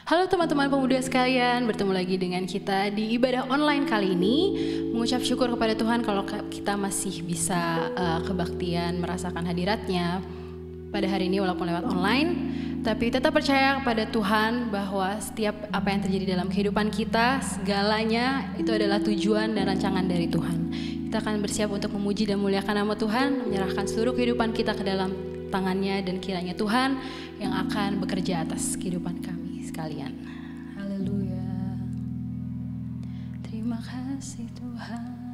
Halo teman-teman pemuda sekalian, bertemu lagi dengan kita di ibadah online kali ini. Mengucap syukur kepada Tuhan kalau kita masih bisa kebaktian merasakan hadiratnya pada hari ini walaupun lewat online. Tapi tetap percaya kepada Tuhan bahwa setiap apa yang terjadi dalam kehidupan kita, segalanya itu adalah tujuan dan rancangan dari Tuhan. Kita akan bersiap untuk memuji dan memuliakan nama Tuhan, menyerahkan seluruh kehidupan kita ke dalam tangannya, dan kiranya Tuhan yang akan bekerja atas kehidupan kami sekalian. Haleluya. Terima kasih Tuhan.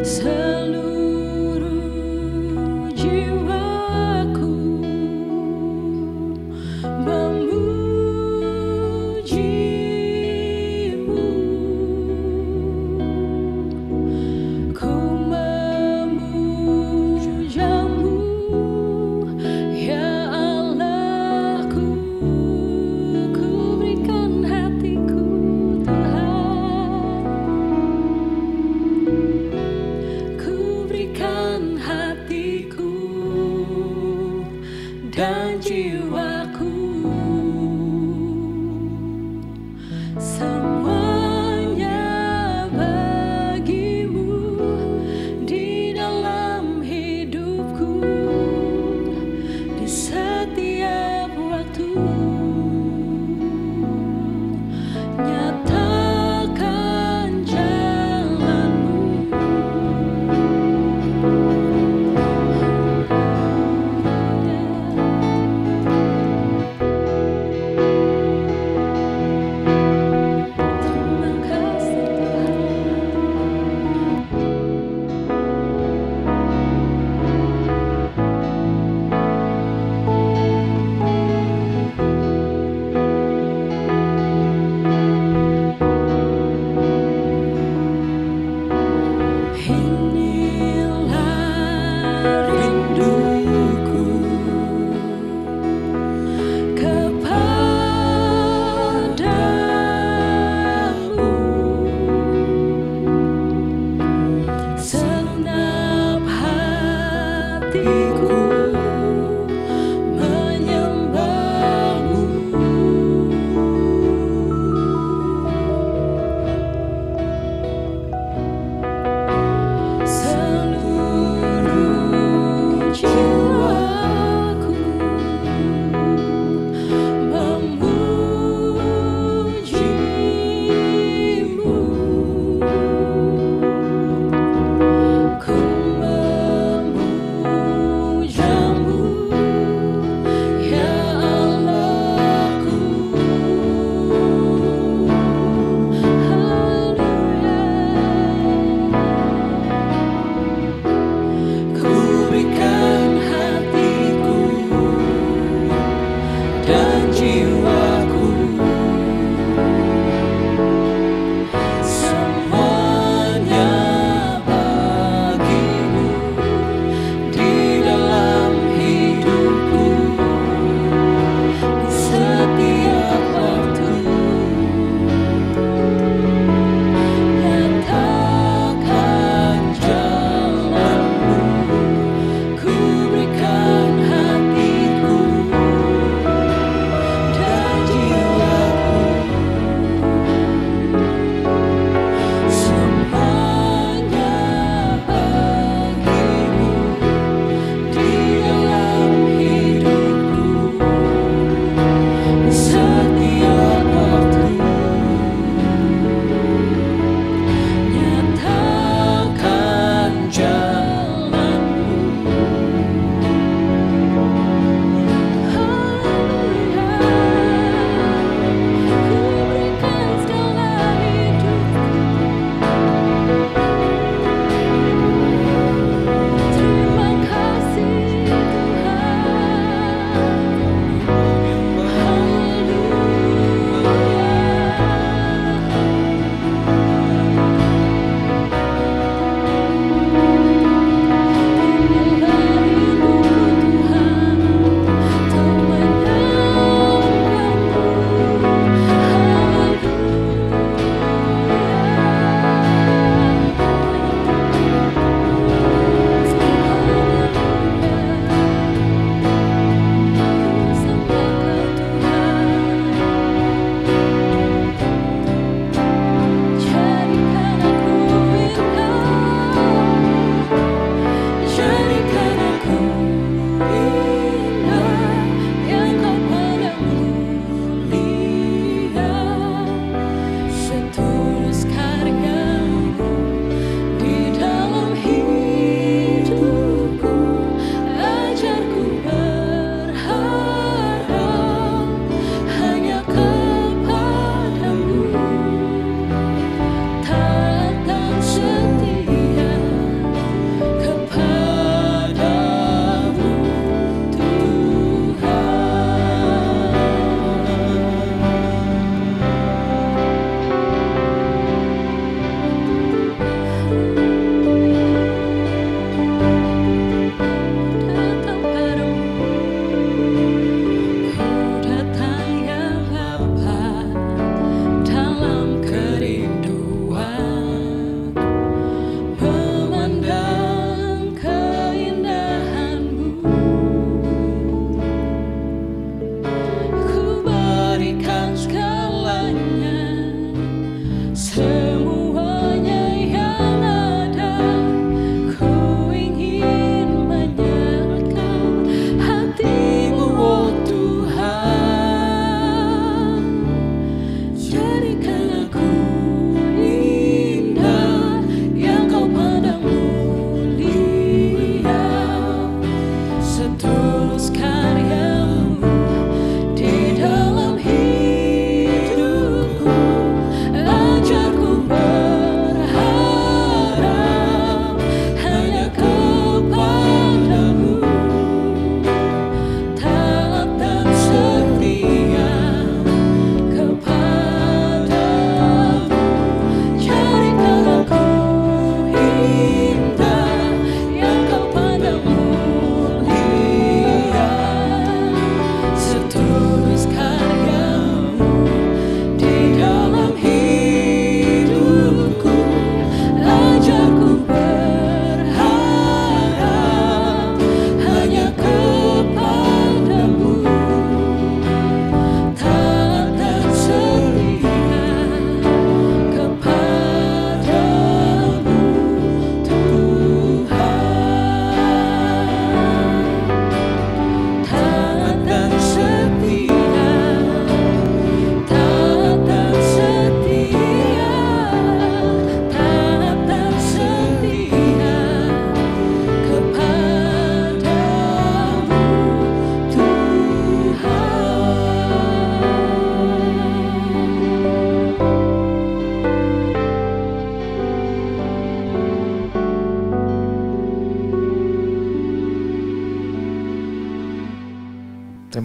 Seluruh jiwaku memuji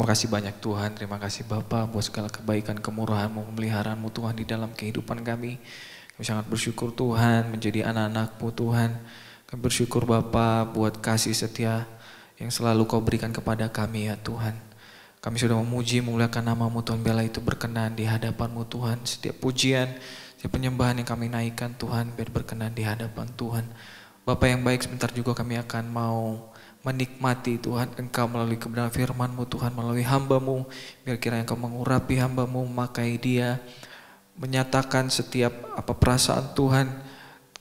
Terima kasih banyak Tuhan, terima kasih Bapa buat segala kebaikan, kemurahan-Mu, pemeliharaan-Mu Tuhan di dalam kehidupan kami. Kami sangat bersyukur Tuhan menjadi anak-anak-Mu Tuhan. Kami bersyukur Bapa buat kasih setia yang selalu Kau berikan kepada kami ya Tuhan. Kami sudah memuji, memuliakan nama-Mu Tuhan, biarlah itu berkenan di hadapan-Mu Tuhan. Setiap pujian, setiap penyembahan yang kami naikkan Tuhan, biar berkenan di hadapan Tuhan. Bapa yang baik, sebentar juga kami akan mau menikmati Tuhan Engkau melalui kebenaran firman-Mu Tuhan, melalui hamba-Mu. Biar kiranya Engkau mengurapi hamba-Mu, memakai dia, menyatakan setiap apa perasaan Tuhan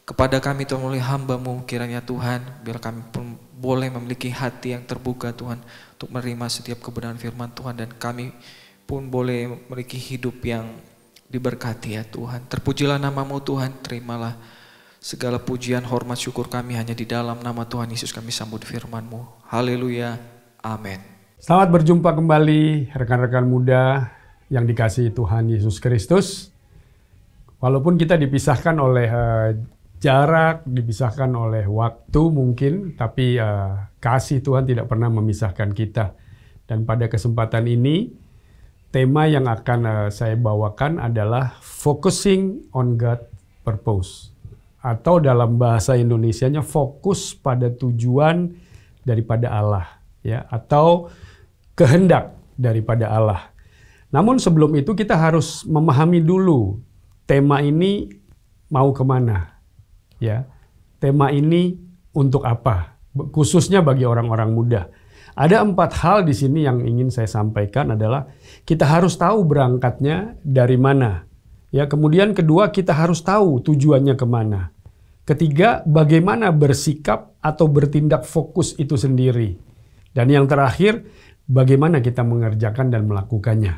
kepada kami Tuhan melalui hamba-Mu. Kiranya Tuhan, biar kami pun boleh memiliki hati yang terbuka Tuhan untuk menerima setiap kebenaran firman Tuhan, dan kami pun boleh memiliki hidup yang diberkati ya Tuhan. Terpujilah nama-Mu Tuhan, terimalah segala pujian, hormat, syukur kami hanya di dalam nama Tuhan Yesus kami sambut firman-Mu. Haleluya. Amin. Selamat berjumpa kembali rekan-rekan muda yang dikasihi Tuhan Yesus Kristus. Walaupun kita dipisahkan oleh jarak, dipisahkan oleh waktu mungkin, tapi kasih Tuhan tidak pernah memisahkan kita. Dan pada kesempatan ini, tema yang akan saya bawakan adalah Focusing on God's Purpose. Atau dalam bahasa Indonesianya fokus pada tujuan daripada Allah, ya, atau kehendak daripada Allah. Namun sebelum itu kita harus memahami dulu tema ini mau kemana, ya. Tema ini untuk apa? Khususnya bagi orang-orang muda. Ada 4 hal di sini yang ingin saya sampaikan adalah kita harus tahu berangkatnya dari mana, ya. Kemudian kedua, kita harus tahu tujuannya kemana. Ketiga, bagaimana bersikap atau bertindak fokus itu sendiri. Dan yang terakhir, bagaimana kita mengerjakan dan melakukannya.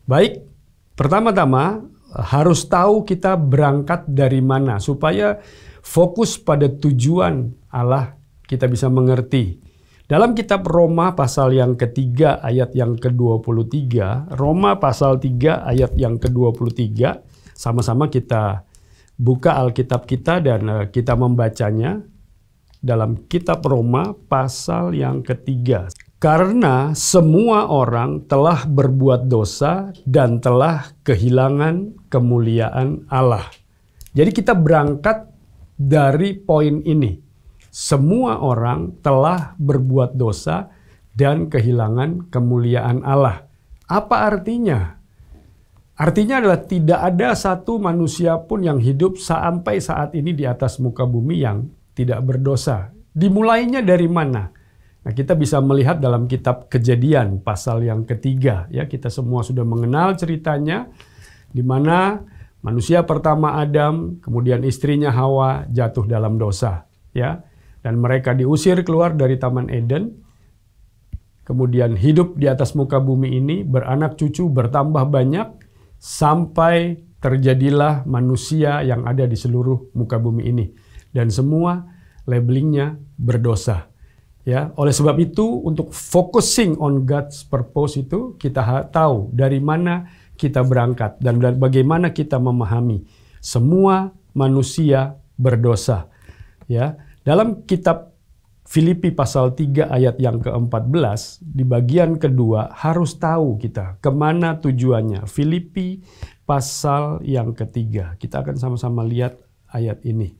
Baik, pertama-tama harus tahu kita berangkat dari mana supaya fokus pada tujuan Allah kita bisa mengerti. Dalam kitab Roma pasal yang ketiga ayat yang ke-23, Roma pasal 3 ayat yang ke-23, sama-sama kita buka Alkitab kita dan kita membacanya dalam kitab Roma pasal yang ketiga. Karena semua orang telah berbuat dosa dan telah kehilangan kemuliaan Allah. Jadi kita berangkat dari poin ini. Semua orang telah berbuat dosa dan kehilangan kemuliaan Allah. Apa artinya? Artinya adalah tidak ada satu manusia pun yang hidup sampai saat ini di atas muka bumi yang tidak berdosa. Dimulainya dari mana? Nah, kita bisa melihat dalam kitab Kejadian pasal yang ketiga. Ya, kita semua sudah mengenal ceritanya, di mana manusia pertama Adam, kemudian istrinya Hawa jatuh dalam dosa. Ya, dan mereka diusir keluar dari Taman Eden. Kemudian hidup di atas muka bumi ini, beranak cucu bertambah banyak, sampai terjadilah manusia yang ada di seluruh muka bumi ini. Dan semua labelingnya berdosa. Ya, oleh sebab itu untuk focusing on God's purpose itu kita tahu dari mana kita berangkat dan bagaimana kita memahami semua manusia berdosa. Ya, dalam kitab Filipi pasal 3 ayat yang ke-14, di bagian kedua harus tahu kita kemana tujuannya. Filipi pasal yang ketiga. Kita akan sama-sama lihat ayat ini.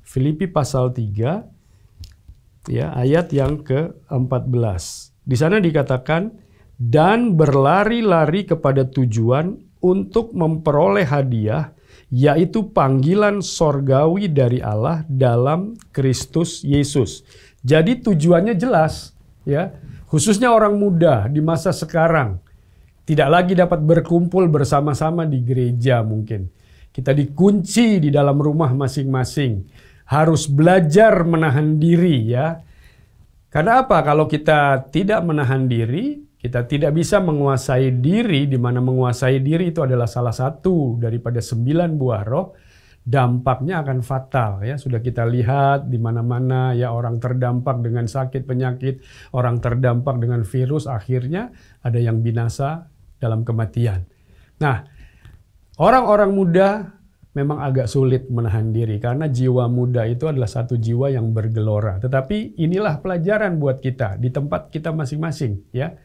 Filipi pasal 3, ya, ayat yang ke-14. Di sana dikatakan, dan berlari-lari kepada tujuan untuk memperoleh hadiah, yaitu panggilan sorgawi dari Allah dalam Kristus Yesus. Jadi tujuannya jelas, ya, khususnya orang muda di masa sekarang. Tidak lagi dapat berkumpul bersama-sama di gereja mungkin. Kita dikunci di dalam rumah masing-masing. Harus belajar menahan diri, ya. Karena apa? Kalau kita tidak menahan diri, kita tidak bisa menguasai diri, di mana menguasai diri itu adalah salah satu daripada 9 buah roh. Dampaknya akan fatal, ya. Sudah kita lihat di mana-mana, ya, orang terdampak dengan sakit penyakit, orang terdampak dengan virus, akhirnya ada yang binasa dalam kematian. Nah, orang-orang muda memang agak sulit menahan diri karena jiwa muda itu adalah satu jiwa yang bergelora. Tetapi inilah pelajaran buat kita di tempat kita masing-masing, ya.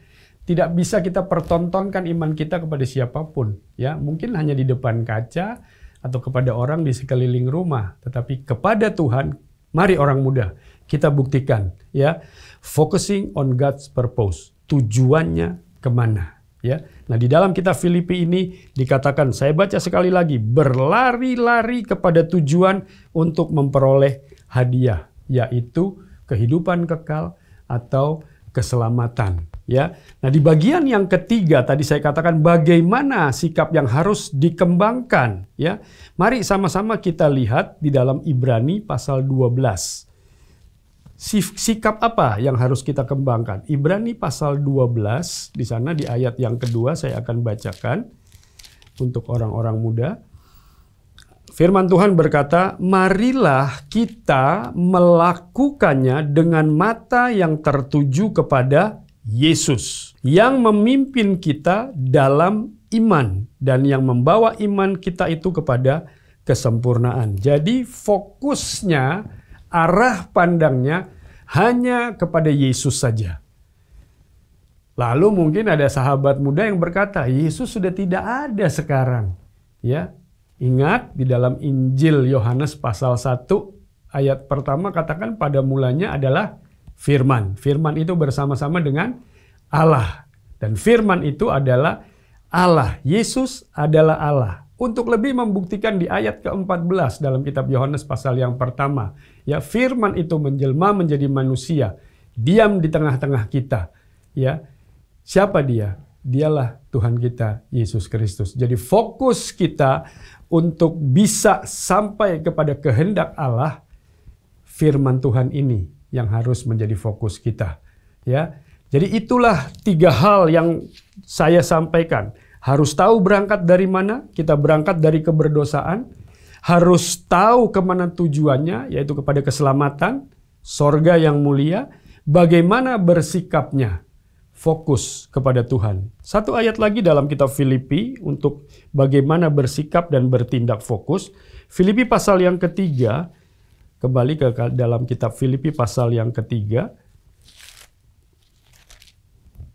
Tidak bisa kita pertontonkan iman kita kepada siapapun, ya. Mungkin hanya di depan kaca atau kepada orang di sekeliling rumah, tetapi kepada Tuhan, mari orang muda, kita buktikan, ya. Focusing on God's purpose. Tujuannya kemana, ya. Nah, di dalam kitab Filipi ini dikatakan, saya baca sekali lagi, berlari-lari kepada tujuan untuk memperoleh hadiah, yaitu kehidupan kekal atau keselamatan, ya. Nah, di bagian yang ketiga tadi saya katakan bagaimana sikap yang harus dikembangkan, ya. Mari sama-sama kita lihat di dalam Ibrani pasal 12. Sikap apa yang harus kita kembangkan? Ibrani pasal 12, di sana di ayat yang kedua saya akan bacakan untuk orang-orang muda. Firman Tuhan berkata, marilah kita melakukannya dengan mata yang tertuju kepada Yesus, yang memimpin kita dalam iman, dan yang membawa iman kita itu kepada kesempurnaan. Jadi fokusnya, arah pandangnya hanya kepada Yesus saja. Lalu mungkin ada sahabat muda yang berkata, Yesus sudah tidak ada sekarang. Ya, ingat di dalam Injil Yohanes pasal 1 ayat pertama katakan pada mulanya adalah firman. Firman itu bersama-sama dengan Allah. Dan firman itu adalah Allah. Yesus adalah Allah. Untuk lebih membuktikan di ayat ke-14 dalam kitab Yohanes pasal yang pertama. Ya, firman itu menjelma menjadi manusia. Diam di tengah-tengah kita. Ya, siapa dia? Dialah Tuhan kita, Yesus Kristus. Jadi fokus kita untuk bisa sampai kepada kehendak Allah, firman Tuhan ini yang harus menjadi fokus kita. Ya, jadi itulah 3 hal yang saya sampaikan. Harus tahu berangkat dari mana, kita berangkat dari keberdosaan. Harus tahu kemana tujuannya, yaitu kepada keselamatan, sorga yang mulia. Bagaimana bersikapnya, fokus kepada Tuhan. 1 ayat lagi dalam kitab Filipi untuk bagaimana bersikap dan bertindak fokus. Filipi pasal yang ketiga, kembali ke dalam kitab Filipi pasal yang ketiga.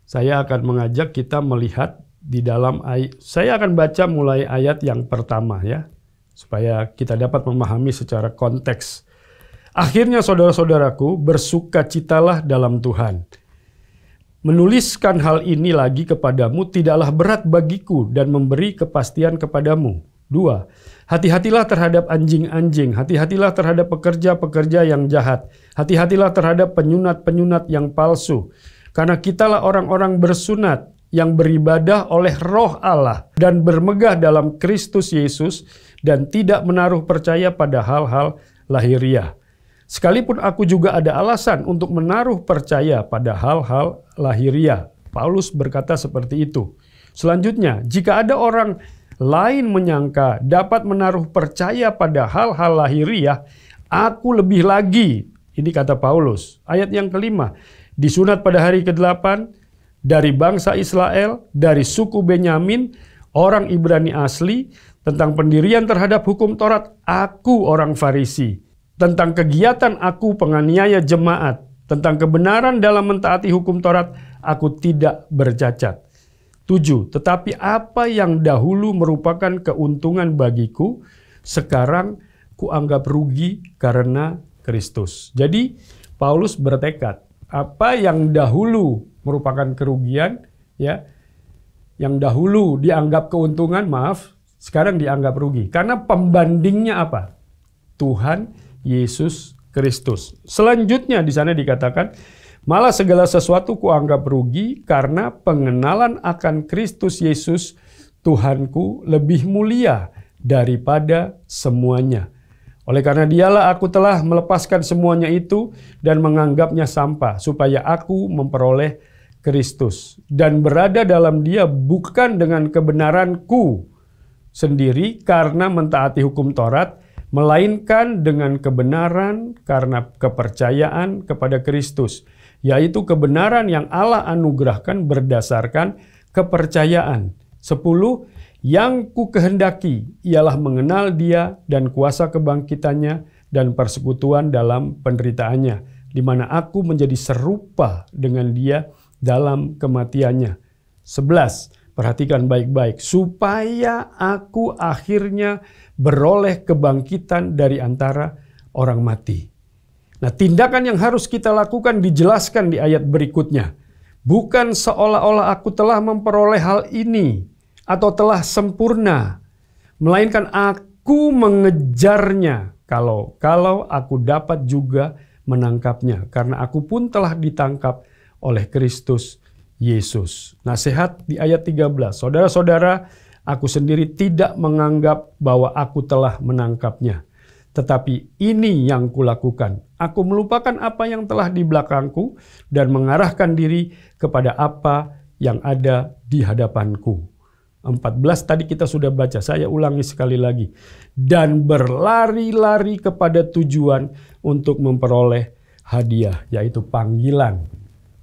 Saya akan mengajak kita melihat di dalam ayat, saya akan baca mulai ayat yang pertama, ya, supaya kita dapat memahami secara konteks. Akhirnya saudara-saudaraku, bersukacitalah dalam Tuhan. Menuliskan hal ini lagi kepadamu tidaklah berat bagiku dan memberi kepastian kepadamu. 2. Hati-hatilah terhadap anjing-anjing, hati-hatilah terhadap pekerja-pekerja yang jahat, hati-hatilah terhadap penyunat-penyunat yang palsu. Karena kitalah orang-orang bersunat yang beribadah oleh Roh Allah dan bermegah dalam Kristus Yesus dan tidak menaruh percaya pada hal-hal lahiriah. Sekalipun aku juga ada alasan untuk menaruh percaya pada hal-hal lahiriah. Paulus berkata seperti itu. Selanjutnya, jika ada orang lain menyangka dapat menaruh percaya pada hal-hal lahiriah, aku lebih lagi. Ini kata Paulus. Ayat yang kelima, disunat pada hari ke-8, dari bangsa Israel, dari suku Benyamin, orang Ibrani asli, tentang pendirian terhadap hukum Taurat, aku orang Farisi. Tentang kegiatan aku penganiaya jemaat, tentang kebenaran dalam mentaati hukum Taurat, aku tidak bercacat. 7. Tetapi apa yang dahulu merupakan keuntungan bagiku, sekarang kuanggap rugi karena Kristus. Jadi Paulus bertekad, apa yang dahulu merupakan kerugian, ya, yang dahulu dianggap keuntungan, sekarang dianggap rugi. Karena pembandingnya apa? Tuhan Yesus Kristus. Selanjutnya di sana dikatakan, malah segala sesuatu kuanggap rugi karena pengenalan akan Kristus Yesus Tuhanku lebih mulia daripada semuanya. Oleh karena dialah aku telah melepaskan semuanya itu dan menganggapnya sampah supaya aku memperoleh Kristus dan berada dalam dia bukan dengan kebenaranku sendiri karena mentaati hukum Taurat, melainkan dengan kebenaran karena kepercayaan kepada Kristus, yaitu kebenaran yang Allah anugerahkan berdasarkan kepercayaan. 10. Yang ku kehendaki ialah mengenal dia dan kuasa kebangkitannya dan persekutuan dalam penderitaannya, di mana aku menjadi serupa dengan dia dalam kematiannya, 11. Perhatikan baik-baik. Supaya aku akhirnya beroleh kebangkitan dari antara orang mati. Nah, tindakan yang harus kita lakukan dijelaskan di ayat berikutnya. Bukan seolah-olah aku telah memperoleh hal ini atau telah sempurna, melainkan aku mengejarnya kalau aku dapat juga menangkapnya, karena aku pun telah ditangkap oleh Kristus Yesus. Nasihat di ayat 13. Saudara-saudara, aku sendiri tidak menganggap bahwa aku telah menangkapnya. Tetapi ini yang kulakukan. Aku melupakan apa yang telah di belakangku dan mengarahkan diri kepada apa yang ada di hadapanku. 14 tadi kita sudah baca, saya ulangi sekali lagi. Dan berlari-lari kepada tujuan untuk memperoleh hadiah, yaitu panggilan.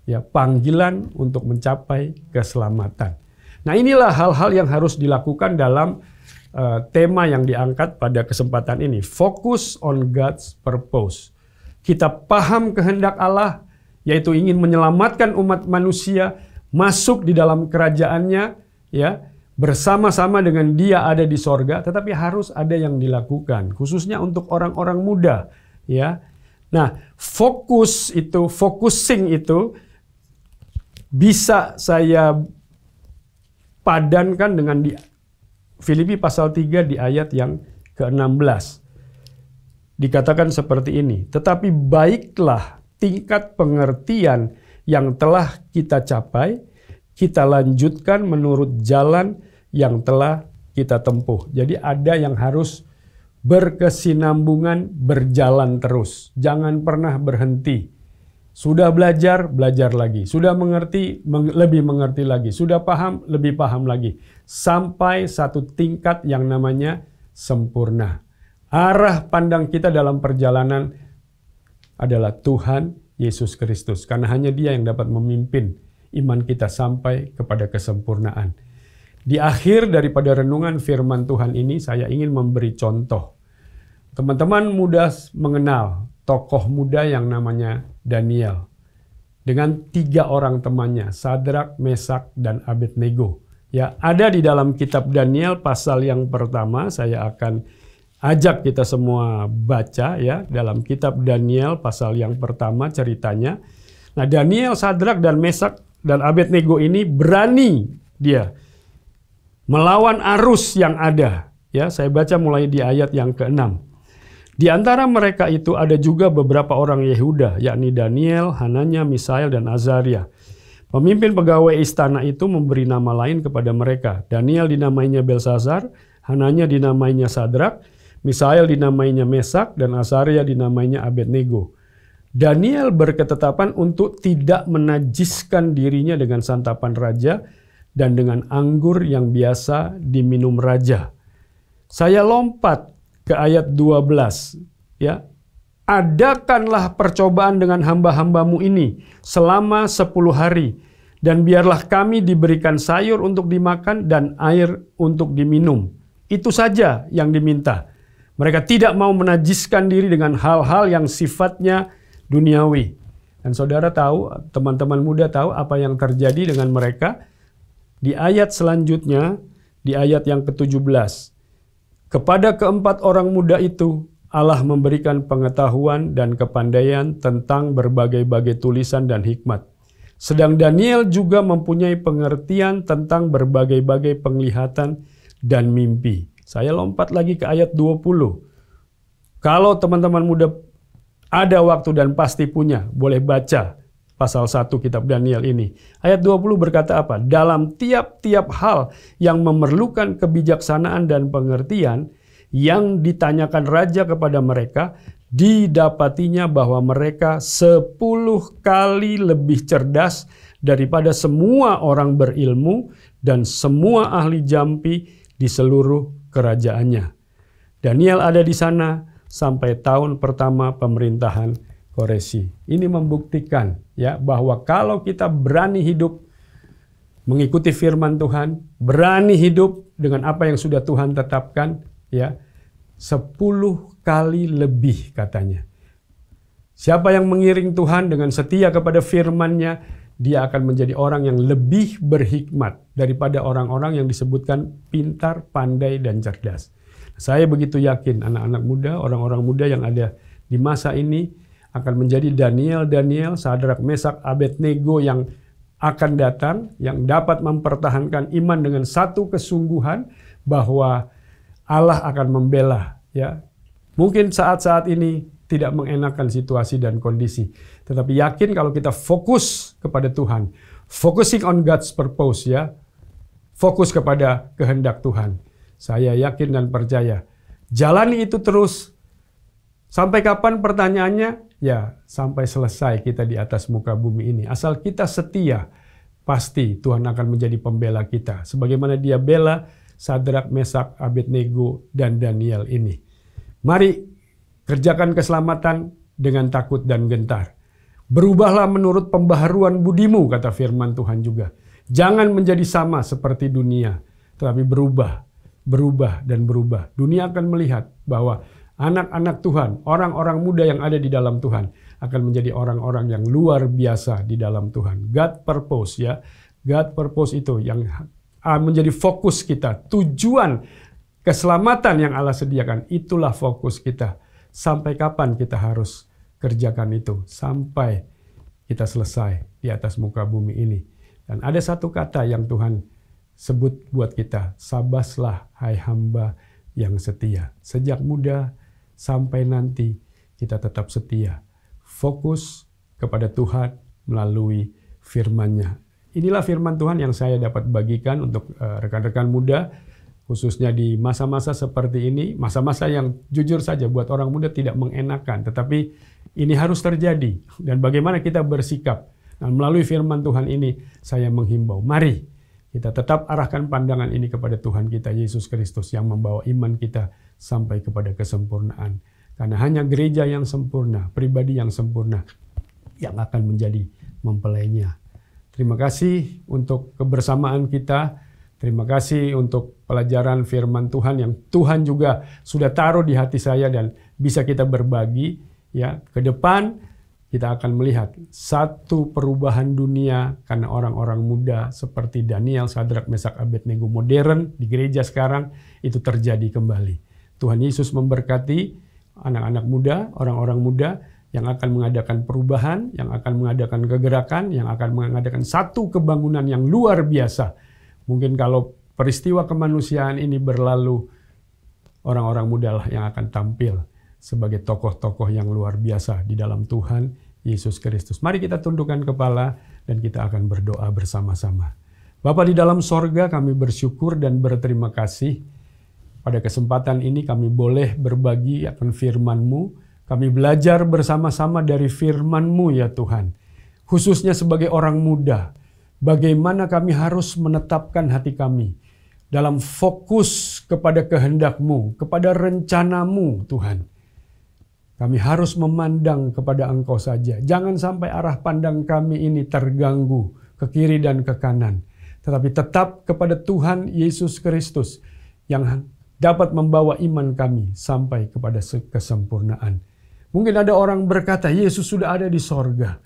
Ya, panggilan untuk mencapai keselamatan. Nah, inilah hal-hal yang harus dilakukan dalam tema yang diangkat pada kesempatan ini. Focus on God's purpose. Kita paham kehendak Allah, yaitu ingin menyelamatkan umat manusia masuk di dalam kerajaannya, ya, bersama-sama dengan Dia ada di sorga, tetapi harus ada yang dilakukan, khususnya untuk orang-orang muda, ya. Nah, focusing itu bisa saya padankan dengan di Filipi pasal 3 di ayat yang ke-16. Dikatakan seperti ini, tetapi baiklah tingkat pengertian yang telah kita capai, kita lanjutkan menurut jalan yang telah kita tempuh. Jadi ada yang harus berkesinambungan, berjalan terus. Jangan pernah berhenti. Sudah belajar, belajar lagi. Sudah mengerti, lebih mengerti lagi. Sudah paham, lebih paham lagi. Sampai satu tingkat yang namanya sempurna. Arah pandang kita dalam perjalanan adalah Tuhan Yesus Kristus. Karena hanya Dia yang dapat memimpin iman kita sampai kepada kesempurnaan. Di akhir daripada renungan firman Tuhan ini, saya ingin memberi contoh. Teman-teman muda mengenal tokoh muda yang namanya Daniel. Dengan 3 orang temannya, Sadrak, Mesak, dan Abednego. Ya, ada di dalam kitab Daniel pasal yang pertama, saya akan ajak kita semua baca ya, dalam kitab Daniel pasal yang pertama ceritanya. Nah, Daniel, Sadrak, dan Mesak, dan Abednego ini berani dia melawan arus yang ada. Ya, saya baca mulai di ayat yang ke-6. Di antara mereka itu ada juga beberapa orang Yehuda, yakni Daniel, Hananya, Misael, dan Azaria. Pemimpin pegawai istana itu memberi nama lain kepada mereka. Daniel dinamainya Belsazar, Hananya dinamainya Sadrak, Misael dinamainya Mesak, dan Azaria dinamainya Abednego. Daniel berketetapan untuk tidak menajiskan dirinya dengan santapan raja dan dengan anggur yang biasa diminum raja. Saya lompat ke ayat 12. Ya. Adakanlah percobaan dengan hamba-hambamu ini selama 10 hari. Dan biarlah kami diberikan sayur untuk dimakan dan air untuk diminum. Itu saja yang diminta. Mereka tidak mau menajiskan diri dengan hal-hal yang sifatnya duniawi. Dan saudara tahu, teman-teman muda tahu apa yang terjadi dengan mereka. Di ayat selanjutnya, di ayat yang ke-17. Kepada keempat orang muda itu, Allah memberikan pengetahuan dan kepandaian tentang berbagai-bagai tulisan dan hikmat. Sedang Daniel juga mempunyai pengertian tentang berbagai-bagai penglihatan dan mimpi. Saya lompat lagi ke ayat 20. Kalau teman-teman muda ada waktu dan pasti punya, boleh baca pasal 1 kitab Daniel ini. Ayat 20 berkata apa? Dalam tiap-tiap hal yang memerlukan kebijaksanaan dan pengertian yang ditanyakan raja kepada mereka, didapatinya bahwa mereka 10 kali lebih cerdas daripada semua orang berilmu dan semua ahli jampi di seluruh kerajaannya. Daniel ada di sana sampai tahun pertama pemerintahan Koresi. Ini membuktikan ya bahwa kalau kita berani hidup mengikuti firman Tuhan, berani hidup dengan apa yang sudah Tuhan tetapkan, ya 10 kali lebih katanya. Siapa yang mengiring Tuhan dengan setia kepada firman-Nya, dia akan menjadi orang yang lebih berhikmat daripada orang-orang yang disebutkan pintar, pandai, dan cerdas. Saya begitu yakin anak-anak muda, orang-orang muda yang ada di masa ini akan menjadi Daniel, Sadrak, Mesak, Abednego yang akan datang, yang dapat mempertahankan iman dengan satu kesungguhan bahwa Allah akan membela. Ya, mungkin saat-saat ini tidak mengenakan situasi dan kondisi, tetapi yakin kalau kita fokus kepada Tuhan, focusing on God's purpose, ya, fokus kepada kehendak Tuhan. Saya yakin dan percaya, jalani itu terus. Sampai kapan pertanyaannya? Ya, sampai selesai kita di atas muka bumi ini. Asal kita setia, pasti Tuhan akan menjadi pembela kita. Sebagaimana dia bela Sadrak, Mesak, Abednego, dan Daniel ini. Mari kerjakan keselamatan dengan takut dan gentar. Berubahlah menurut pembaharuan budimu, kata firman Tuhan juga. Jangan menjadi sama seperti dunia, tetapi berubah, dan berubah. Dunia akan melihat bahwa anak-anak Tuhan, orang-orang muda yang ada di dalam Tuhan, akan menjadi orang-orang yang luar biasa di dalam Tuhan. God purpose, ya. God purpose itu yang menjadi fokus kita. Tujuan keselamatan yang Allah sediakan, itulah fokus kita. Sampai kapan kita harus kerjakan itu? Sampai kita selesai di atas muka bumi ini. Dan ada satu kata yang Tuhan sebut buat kita. Sabaslah hai hamba yang setia. Sejak muda sampai nanti kita tetap setia. Fokus kepada Tuhan melalui firman-Nya. Inilah firman Tuhan yang saya dapat bagikan untuk rekan-rekan muda. Khususnya di masa-masa seperti ini, masa-masa yang jujur saja buat orang muda tidak mengenakan. Tetapi ini harus terjadi. Dan bagaimana kita bersikap. Nah, melalui firman Tuhan ini saya menghimbau. Mari kita tetap arahkan pandangan ini kepada Tuhan kita Yesus Kristus yang membawa iman kita sampai kepada kesempurnaan. Karena hanya gereja yang sempurna, pribadi yang sempurna yang akan menjadi mempelainya. Terima kasih untuk kebersamaan kita. Terima kasih untuk pelajaran firman Tuhan yang Tuhan juga sudah taruh di hati saya dan bisa kita berbagi. Ya, ke depan kita akan melihat satu perubahan dunia karena orang-orang muda seperti Daniel, Sadrak, Mesak, Abednego modern di gereja sekarang itu terjadi kembali. Tuhan Yesus memberkati anak-anak muda, orang-orang muda yang akan mengadakan perubahan, yang akan mengadakan kegerakan, yang akan mengadakan satu kebangunan yang luar biasa. Mungkin kalau peristiwa kemanusiaan ini berlalu, orang-orang muda lah yang akan tampil sebagai tokoh-tokoh yang luar biasa di dalam Tuhan Yesus Kristus. Mari kita tundukkan kepala dan kita akan berdoa bersama-sama. Bapa di dalam sorga, kami bersyukur dan berterima kasih. Pada kesempatan ini kami boleh berbagi akan firman-Mu. Kami belajar bersama-sama dari firman-Mu ya Tuhan. Khususnya sebagai orang muda. Bagaimana kami harus menetapkan hati kami dalam fokus kepada kehendak-Mu, kepada rencana-Mu Tuhan. Kami harus memandang kepada Engkau saja. Jangan sampai arah pandang kami ini terganggu ke kiri dan ke kanan. Tetapi tetap kepada Tuhan Yesus Kristus yang dapat membawa iman kami sampai kepada kesempurnaan. Mungkin ada orang berkata, Yesus sudah ada di sorga.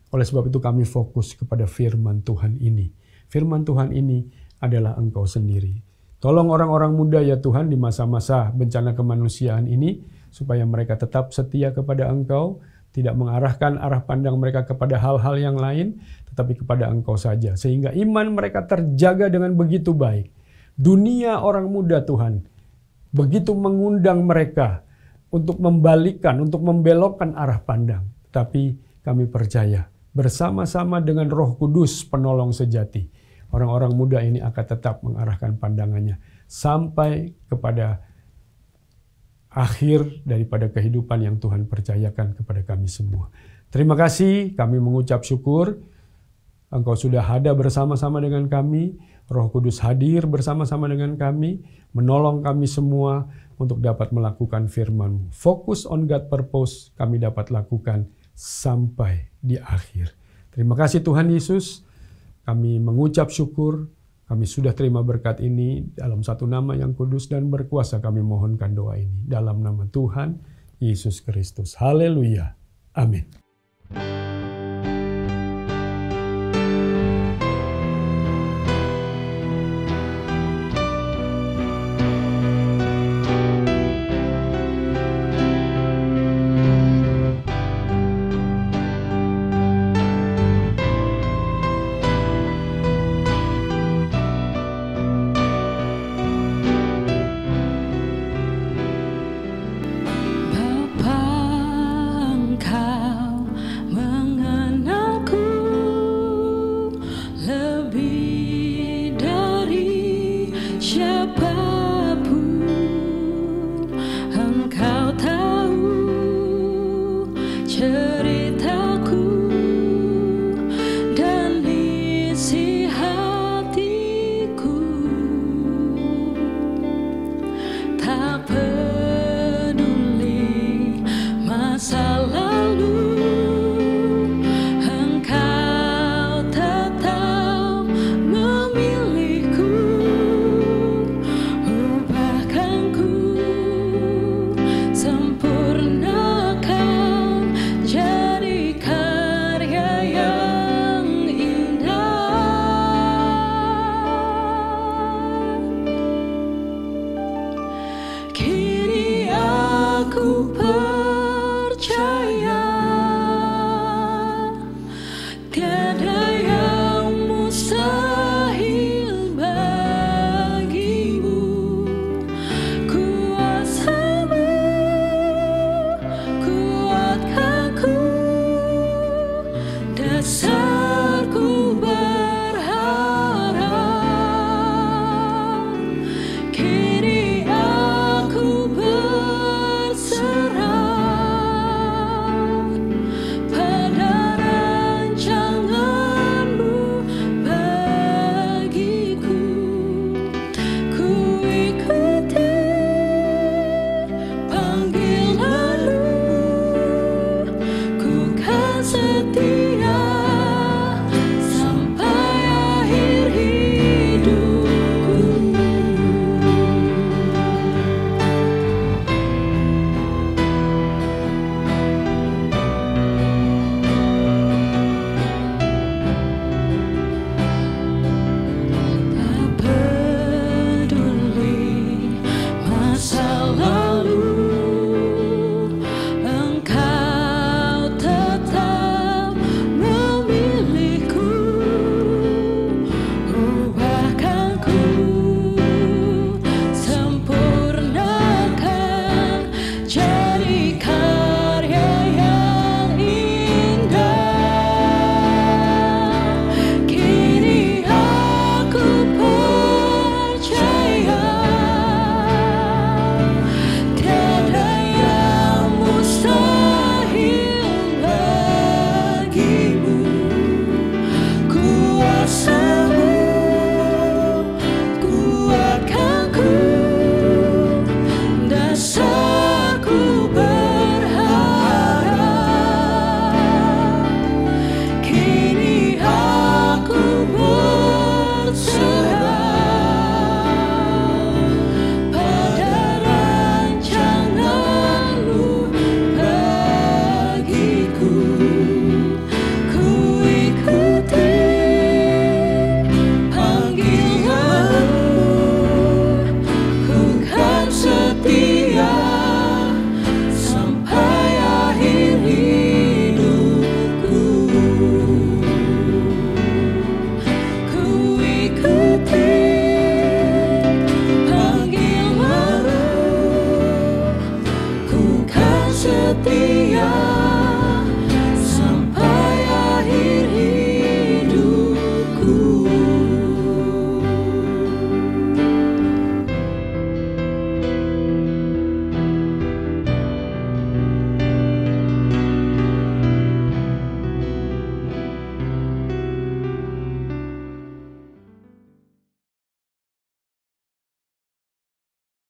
Oleh sebab itu kami fokus kepada firman Tuhan ini. Firman Tuhan ini adalah Engkau sendiri. Tolong orang-orang muda ya Tuhan di masa-masa bencana kemanusiaan ini, supaya mereka tetap setia kepada Engkau, tidak mengarahkan arah pandang mereka kepada hal-hal yang lain, tetapi kepada Engkau saja. Sehingga iman mereka terjaga dengan begitu baik. Dunia orang muda Tuhan, begitu mengundang mereka untuk membalikkan, untuk membelokkan arah pandang. Tapi kami percaya, bersama-sama dengan Roh Kudus penolong sejati, orang-orang muda ini akan tetap mengarahkan pandangannya sampai kepada akhir daripada kehidupan yang Tuhan percayakan kepada kami semua. Terima kasih, kami mengucap syukur. Engkau sudah ada bersama-sama dengan kami, Roh Kudus hadir bersama-sama dengan kami, menolong kami semua untuk dapat melakukan firman-Mu. Fokus on God purpose kami dapat lakukan sampai di akhir. Terima kasih Tuhan Yesus. Kami mengucap syukur. Kami sudah terima berkat ini dalam satu nama yang kudus dan berkuasa. Kami mohonkan doa ini dalam nama Tuhan Yesus Kristus. Haleluya. Amin. ku